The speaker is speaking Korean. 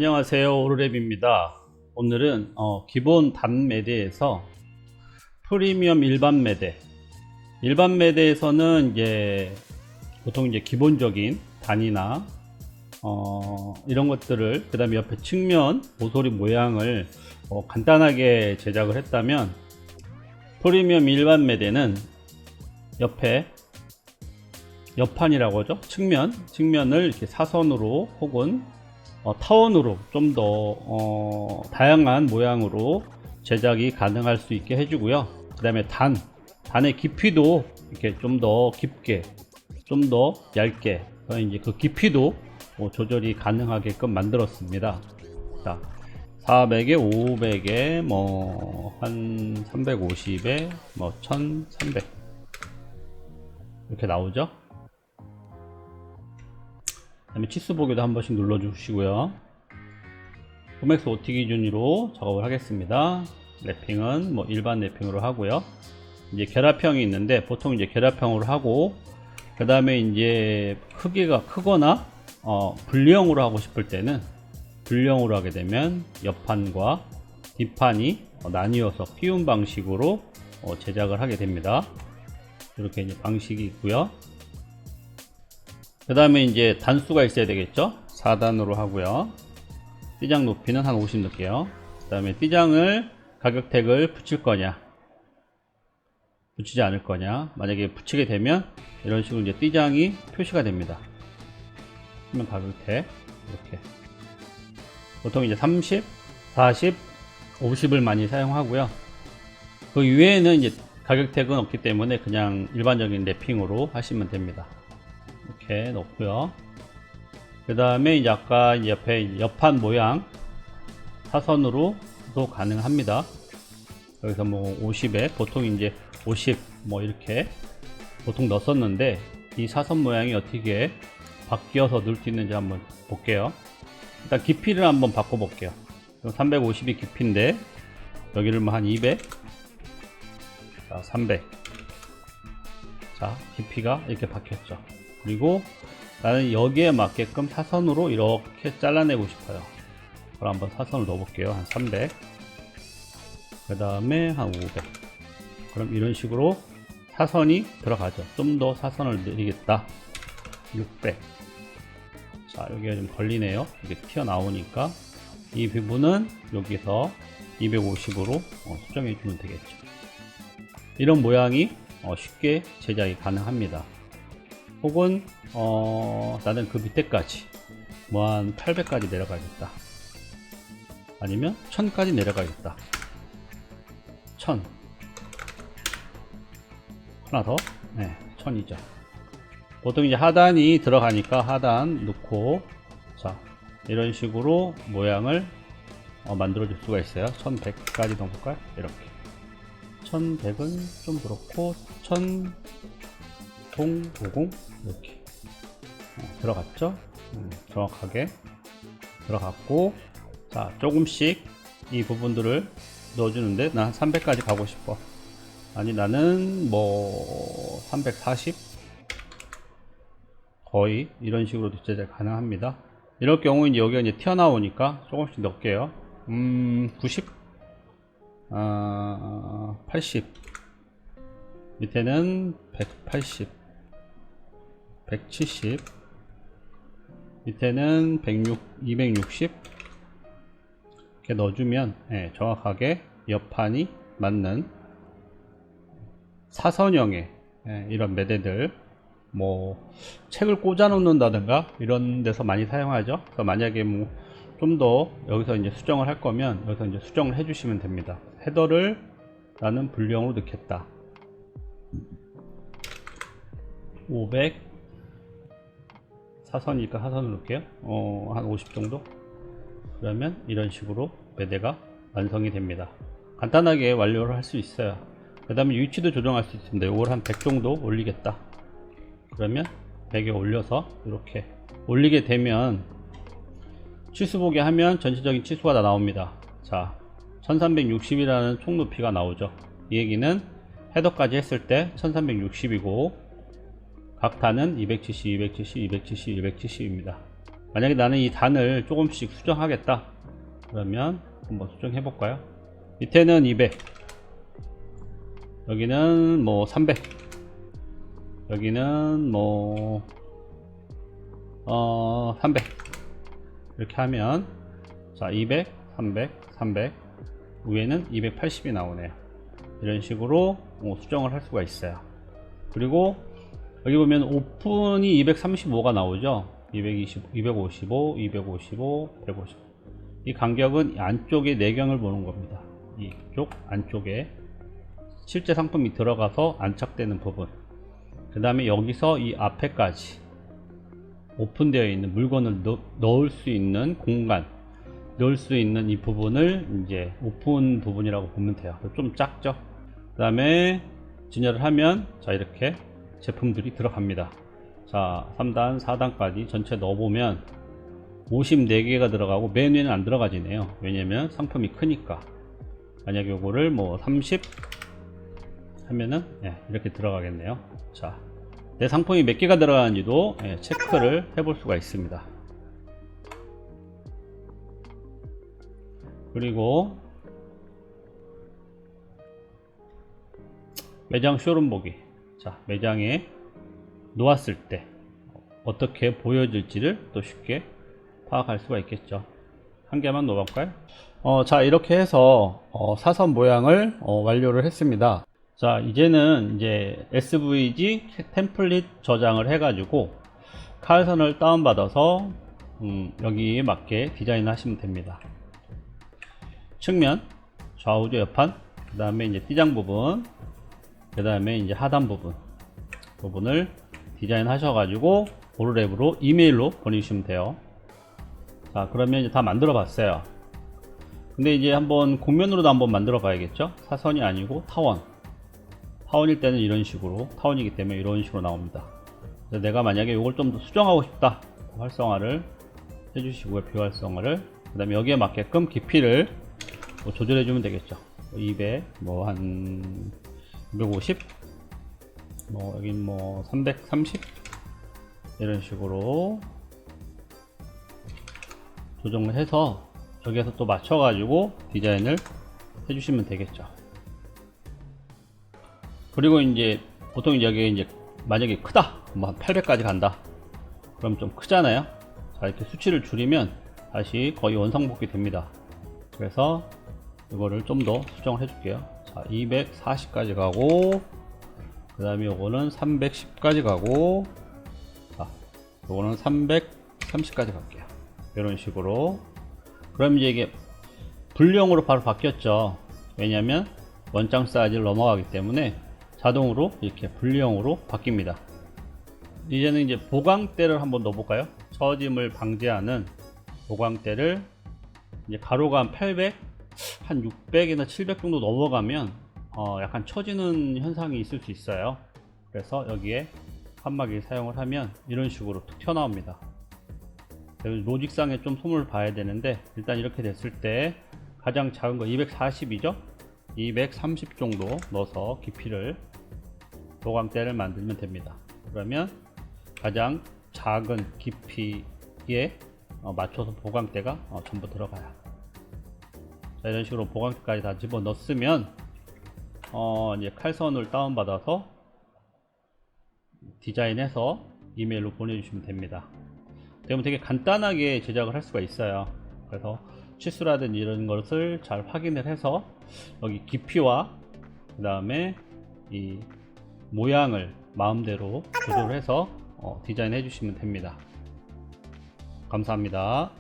안녕하세요, 오르랩입니다. 오늘은 기본 단 매대에서 프리미엄 일반 매대에서는 이제 보통 이제 기본적인 단이나 이런 것들을, 그 다음에 옆에 측면 모서리 모양을 간단하게 제작을 했다면, 프리미엄 일반 매대는 옆에 옆판이라고 하죠. 측면을 이렇게 사선으로 혹은 타원으로 좀 더 다양한 모양으로 제작이 가능할 수 있게 해주고요. 그 다음에 단의 깊이도 이렇게 좀 더 깊게, 좀 더 얇게, 이제 그 깊이도 조절이 가능하게끔 만들었습니다. 자, 400에 500에 한 350에 1300 이렇게 나오죠. 그 다음에 치수 보기도 한 번씩 눌러 주시고요. 포맥스 OT 기준으로 작업을 하겠습니다. 랩핑은 일반 랩핑으로 하고요. 이제 결합형이 있는데, 보통 이제 결합형으로 하고, 그 다음에 이제 크기가 크거나 분리형으로 하고 싶을 때는 분리형으로 하게 되면 옆판과 뒷판이 나뉘어서 끼운 방식으로 제작을 하게 됩니다. 이렇게 이제 방식이 있고요. 그 다음에 이제 단수가 있어야 되겠죠. 4단으로 하고요. 띠장 높이는 한 50 넣을게요. 그 다음에 띠장을 가격 태그를 붙일 거냐 붙이지 않을 거냐. 만약에 붙이게 되면 이런 식으로 이제 띠장이 표시가 됩니다. 그러면 가격 태그 이렇게 보통 이제 30, 40, 50을 많이 사용하고요. 그 이외에는 이제 가격 태그는 없기 때문에 그냥 일반적인 랩핑으로 하시면 됩니다. 이렇게 놓고요. 그 다음에 이제 아까 옆에 옆판 모양 사선으로도 가능합니다. 여기서 50에 보통 이제 50 이렇게 보통 넣었었는데, 이 사선 모양이 어떻게 바뀌어서 넣을 수 있는지 한번 볼게요. 일단 깊이를 한번 바꿔 볼게요. 350이 깊이인데 여기를 한 200, 자 300. 자, 깊이가 이렇게 바뀌었죠. 그리고 나는 여기에 맞게끔 사선으로 이렇게 잘라내고 싶어요. 그럼 한번 사선을 넣어 볼게요. 한 300, 그 다음에 한 500. 그럼 이런 식으로 사선이 들어가죠. 좀 더 사선을 내리겠다. 600. 자, 여기가 좀 걸리네요. 이게 튀어나오니까 이 부분은 여기서 250으로 수정해 주면 되겠죠. 이런 모양이 쉽게 제작이 가능합니다. 혹은 나는 그 밑에까지 한 800까지 내려가겠다, 아니면 1000까지 내려가겠다. 1000 하나 더, 1000이죠. 보통 이제 하단이 들어가니까 하단 넣고, 자 이런 식으로 모양을 만들어 줄 수가 있어요. 1100까지 넣어볼까요? 이렇게 1100은 좀 그렇고 1050 이렇게 들어갔죠. 정확하게 들어갔고, 자 조금씩 이 부분들을 넣어주는데, 난 300까지 가고 싶어. 아니 나는 340 거의 이런 식으로도 제작 가능합니다. 이럴 경우 이제 여기가 이제 튀어나오니까 조금씩 넣을게요. 90, 80, 밑에는 180, 170, 밑에는 260 이렇게 넣어주면 정확하게 옆판이 맞는 사선형의 이런 매대들, 책을 꽂아 놓는다든가 이런 데서 많이 사용하죠. 그래서 만약에 좀 더 여기서 이제 수정을 할 거면 여기서 이제 수정을 해 주시면 됩니다. 헤더를 나는 분리형으로 넣겠다. 500 사선이니까 사선을 넣을게요. 한 50 정도. 그러면 이런 식으로 매대가 완성이 됩니다. 간단하게 완료를 할 수 있어요. 그 다음에 위치도 조정할 수 있습니다. 이걸 한 100 정도 올리겠다. 그러면 100에 올려서 이렇게 올리게 되면 치수 보기 하면 전체적인 치수가 다 나옵니다. 자, 1360이라는 총 높이가 나오죠. 이 얘기는 헤더까지 했을 때 1360이고, 각탄은 270, 270, 270, 270입니다. 만약에 나는 이 단을 조금씩 수정하겠다 그러면 한번 수정해 볼까요? 밑에는 200, 여기는 뭐 300, 여기는 뭐 300 이렇게 하면 자 200, 300, 300 위에는 280이 나오네요. 이런 식으로 수정을 할 수가 있어요. 그리고 여기 보면 오픈이 235가 나오죠. 220, 255, 255, 150. 이 간격은 안쪽에 내경을 보는 겁니다. 이쪽 안쪽에 실제 상품이 들어가서 안착되는 부분, 그 다음에 여기서 이 앞에까지 오픈되어 있는 물건을 넣을 수 있는 공간, 넣을 수 있는 이 부분을 이제 오픈 부분이라고 보면 돼요. 좀 작죠. 그 다음에 진열을 하면 자 이렇게 제품들이 들어갑니다. 자 3단 4단까지 전체 넣어보면 54개가 들어가고 맨 위에는 안 들어가지네요. 왜냐면 상품이 크니까. 만약에 요거를 뭐 30 하면은 이렇게 들어가겠네요. 자, 내 상품이 몇 개가 들어가는지도 체크를 해볼 수가 있습니다. 그리고 매장 쇼룸 보기. 자, 매장에 놓았을 때 어떻게 보여질지를 또 쉽게 파악할 수가 있겠죠. 한 개만 놓아볼까요? 자, 이렇게 해서 사선 모양을 완료를 했습니다. 자, 이제는 이제 SVG 템플릿 저장을 해가지고 칼선을 다운받아서 여기에 맞게 디자인 하시면 됩니다. 측면, 좌우조 옆판, 그 다음에 이제 띠장 부분, 그 다음에 이제 하단 부분을 디자인 하셔가지고 오르랩으로 이메일로 보내주시면 돼요. 자, 그러면 이제 다 만들어 봤어요. 근데 이제 한번 곡면으로도 한번 만들어 봐야겠죠. 사선이 아니고 타원일 때는 이런 식으로, 타원이기 때문에 이런 식으로 나옵니다. 내가 만약에 이걸 좀 더 수정하고 싶다, 활성화를 해주시고요. 비활성화를. 그 다음에 여기에 맞게끔 깊이를 뭐 조절해 주면 되겠죠. 200, 뭐 한 250, 뭐 여긴 뭐 330 이런 식으로 조정을 해서 여기에서 또 맞춰 가지고 디자인을 해주시면 되겠죠. 그리고 이제 보통 여기 이제 만약에 크다, 뭐 한 800까지 간다, 그럼 좀 크잖아요. 자, 이렇게 수치를 줄이면 다시 거의 원상복귀 됩니다. 그래서 이거를 좀 더 수정을 해줄게요. 자, 240까지 가고, 그 다음에 요거는 310까지 가고, 자, 요거는 330까지 갈게요. 이런 식으로. 그럼 이제 이게 불량으로 바로 바뀌었죠. 왜냐면 원장 사이즈를 넘어가기 때문에 자동으로 이렇게 분리형으로 바뀝니다. 이제는 이제 보강대를 한번 넣어볼까요? 처짐을 방지하는 보강대를 이제 가로가 한 800, 한 600이나 700 정도 넘어가면 약간 처지는 현상이 있을 수 있어요. 그래서 여기에 칸막이 사용을 하면 이런 식으로 툭 튀어나옵니다. 로직상에 좀 손을 봐야 되는데, 일단 이렇게 됐을 때 가장 작은 거 240이죠? 230 정도 넣어서 깊이를, 보강대를 만들면 됩니다. 그러면 가장 작은 깊이에 맞춰서 보강대가 전부 들어가요. 자, 이런 식으로 보강대까지 다 집어 넣었으면 이제 칼선을 다운받아서 디자인해서 이메일로 보내주시면 됩니다. 그러면 되게 간단하게 제작을 할 수가 있어요. 그래서 치수라든지 이런 것을 잘 확인을 해서 여기 깊이와 그 다음에 이 모양을 마음대로 조절해서 디자인해 주시면 됩니다. 감사합니다.